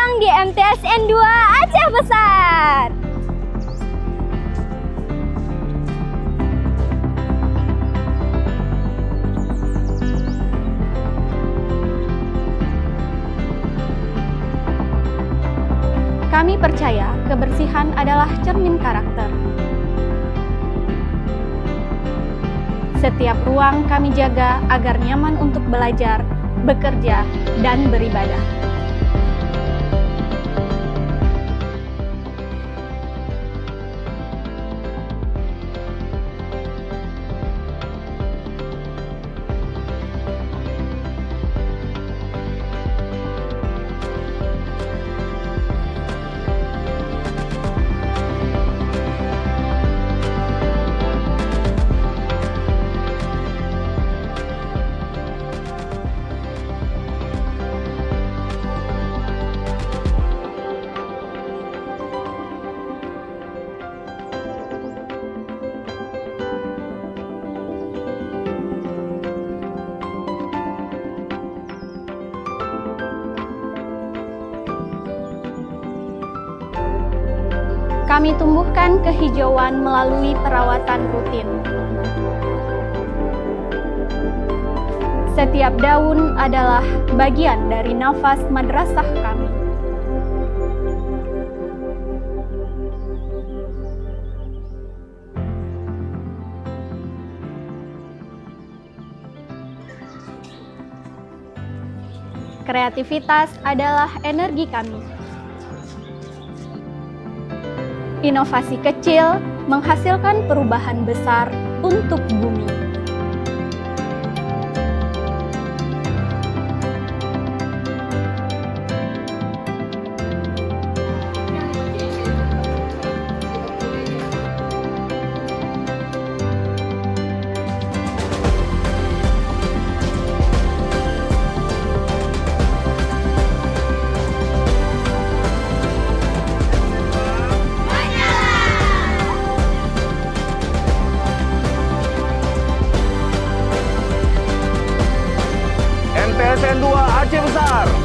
datang di MTSN 2 Aceh Besar. Kami percaya kebersihan adalah cermin karakter. Setiap ruang kami jaga agar nyaman untuk belajar, bekerja, dan beribadah. Kami tumbuhkan kehijauan melalui perawatan rutin. Setiap daun adalah bagian dari nafas madrasah kami. Kreativitas adalah energi kami. Inovasi kecil menghasilkan perubahan besar untuk bumi. MTSN 2 Aceh Besar.